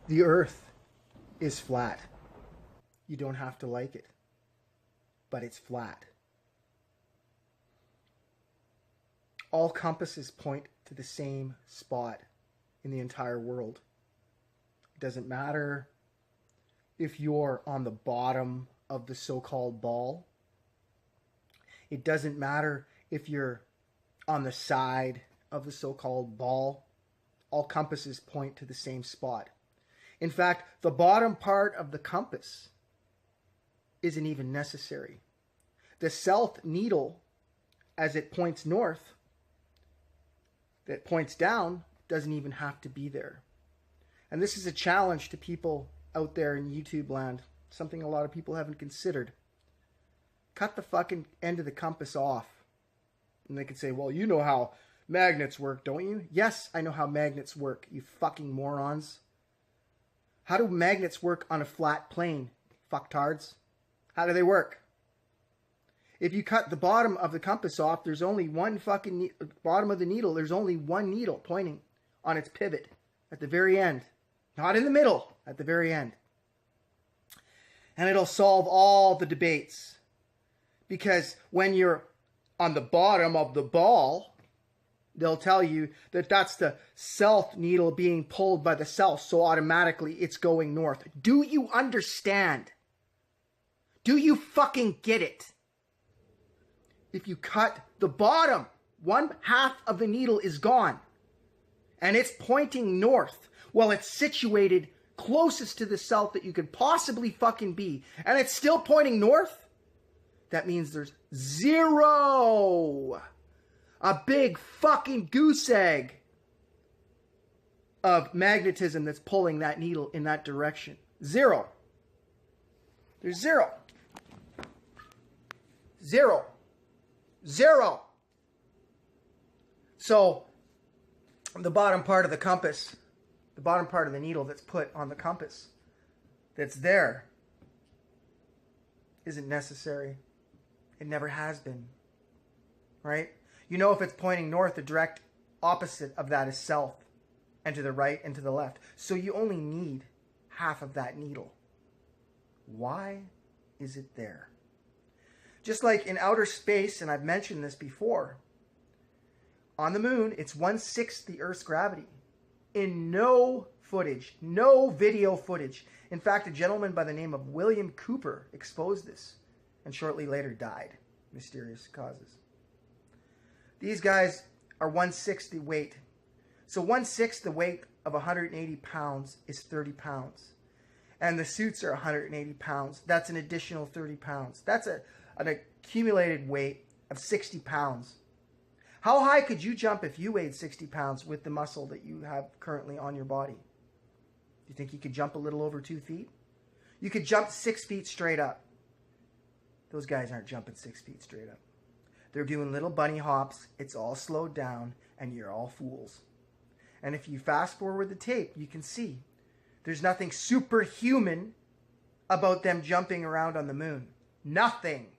The earth is flat. You don't have to like it, but it's flat. All compasses point to the same spot in the entire world. It doesn't matter if you're on the bottom of the so-called ball. It doesn't matter if you're on the side of the so-called ball. All compasses point to the same spot. In fact, the bottom part of the compass isn't even necessary. The south needle, as it points north, that points down, doesn't even have to be there. And this is a challenge to people out there in YouTube land, something a lot of people haven't considered. Cut the fucking end of the compass off. And they could say, well, you know how magnets work, don't you? Yes, I know how magnets work, you fucking morons. How do magnets work on a flat plane, fucktards? How do they work? If you cut the bottom of the compass off, there's only one fucking bottom of the needle. There's only one needle pointing on its pivot at the very end. Not in the middle, at the very end. And it'll solve all the debates. Because when you're on the bottom of the ball, they'll tell you that that's the south needle being pulled by the south, so automatically it's going north. Do you understand? Do you fucking get it? If you cut the bottom, one half of the needle is gone, and it's pointing north. Well, it's situated closest to the south that you could possibly fucking be, and it's still pointing north. That means there's zero. A big fucking goose egg of magnetism that's pulling that needle in that direction. Zero. There's zero. Zero. Zero. So, the bottom part of the compass, the bottom part of the needle that's put on the compass, that's there, isn't necessary. It never has been. Right? You know if it's pointing north, the direct opposite of that is south, and to the right and to the left. So you only need half of that needle. Why is it there? Just like in outer space, and I've mentioned this before, on the moon, it's 1/6 the Earth's gravity. In no footage, no video footage. In fact, a gentleman by the name of William Cooper exposed this, and shortly later died. Mysterious causes. These guys are 1/6 the weight. So 1/6 the weight of 180 pounds is 30 pounds. And the suits are 180 pounds. That's an additional 30 pounds. That's an accumulated weight of 60 pounds. How high could you jump if you weighed 60 pounds with the muscle that you have currently on your body? Do you think you could jump a little over 2 feet? You could jump 6 feet straight up. Those guys aren't jumping 6 feet straight up. They're doing little bunny hops. It's all slowed down, and you're all fools. And if you fast forward the tape, you can see there's nothing superhuman about them jumping around on the moon. Nothing.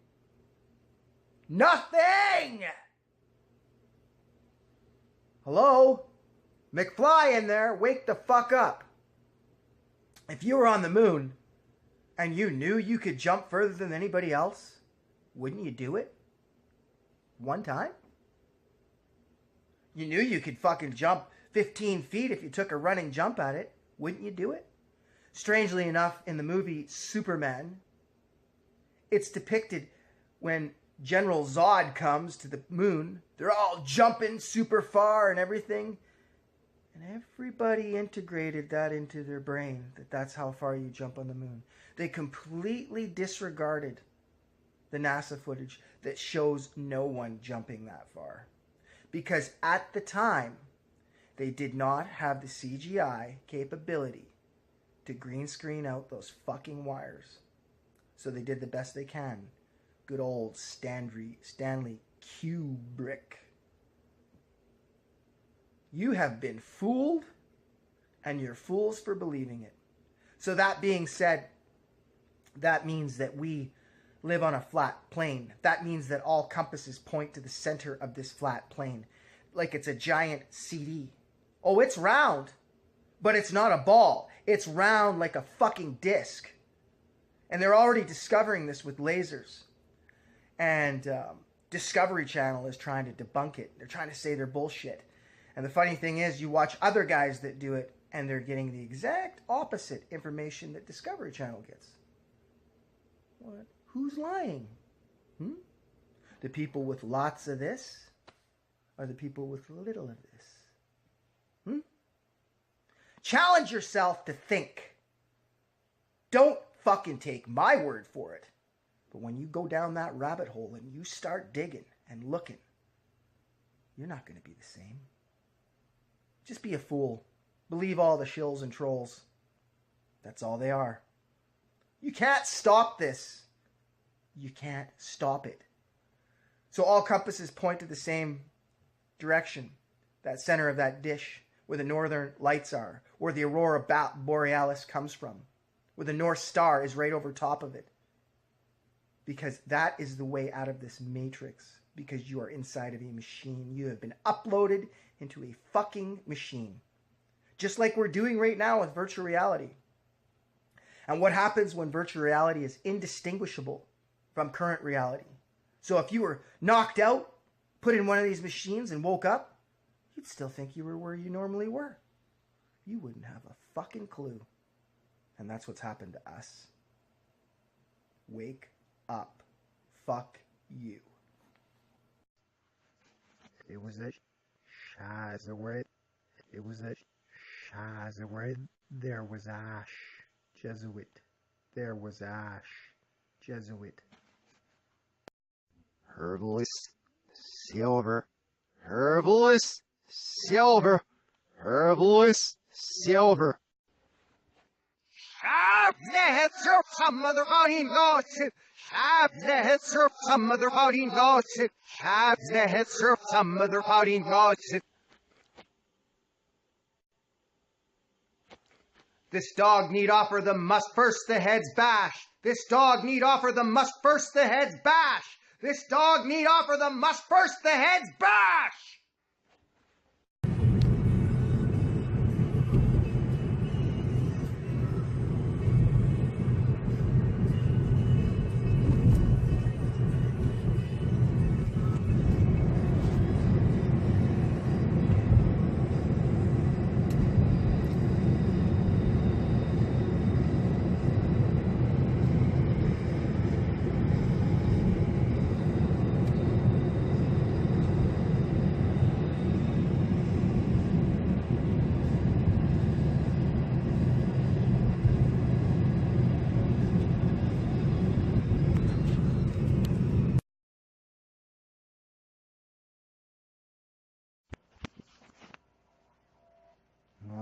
Nothing! Hello? McFly in there, wake the fuck up. If you were on the moon and you knew you could jump further than anybody else, wouldn't you do it? One time? You knew you could fucking jump 15 feet if you took a running jump at it. Wouldn't you do it? Strangely enough, in the movie Superman, it's depicted when General Zod comes to the moon. They're all jumping super far and everything. And everybody integrated that into their brain, that that's how far you jump on the moon. They completely disregarded the NASA footage that shows no one jumping that far. Because at the time, they did not have the CGI capability to green screen out those fucking wires. So they did the best they can. Good old Stanley Kubrick. You have been fooled, and you're fools for believing it. So that being said, that means that we live on a flat plane. That means that all compasses point to the center of this flat plane, like it's a giant CD. Oh, it's round, but it's not a ball. It's round like a fucking disc. And they're already discovering this with lasers. And Discovery Channel is trying to debunk it. They're trying to say they're bullshit. And the funny thing is, you watch other guys that do it, and they're getting the exact opposite information that Discovery Channel gets. What? Who's lying? The people with lots of this, or the people with little of this? Challenge yourself to think. Don't fucking take my word for it. But when you go down that rabbit hole and you start digging and looking, you're not going to be the same. Just be a fool. Believe all the shills and trolls. That's all they are. You can't stop this. You can't stop it. So all compasses point to the same direction, that center of that dish where the northern lights are, where the aurora borealis comes from, where the North Star is right over top of it. Because that is the way out of this matrix. Because you are inside of a machine. You have been uploaded into a fucking machine. Just like we're doing right now with virtual reality. And what happens when virtual reality is indistinguishable from current reality? So if you were knocked out, put in one of these machines and woke up, you'd still think you were where you normally were. You wouldn't have a fucking clue. And that's what's happened to us. Wake up. Fuck you. It was a scheiße word. It was a scheiße word. There was ash. Jesuit. There was ash. Jesuit. Herbalist. Silver. Herbalist. Silver. Herbalist. Silver. Sharp the head surf, some other body lost it. Sharp the head surf, some other body lost it. Sharp the head surf, some other body lost it. This dog need offer the must first the heads bash. This dog need offer the must first the heads bash. This dog need offer the must first the heads bash.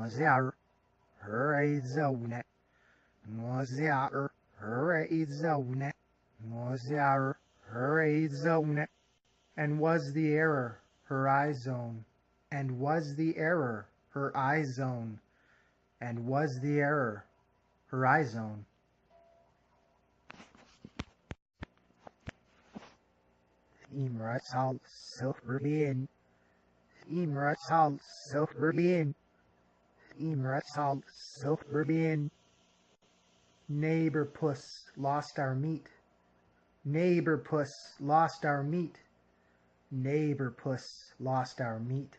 Noziar, Horizon. Noziar, Horizon. Noziar, Horizon. And was the error her eye zone? And was the error her eye zone? And was the error her eye zone? Imratal Silverbean. Imratal Silverbean. Imratal Silverbean. Neighbor puss lost our meat. Neighbor puss lost our meat. Neighbor puss lost our meat.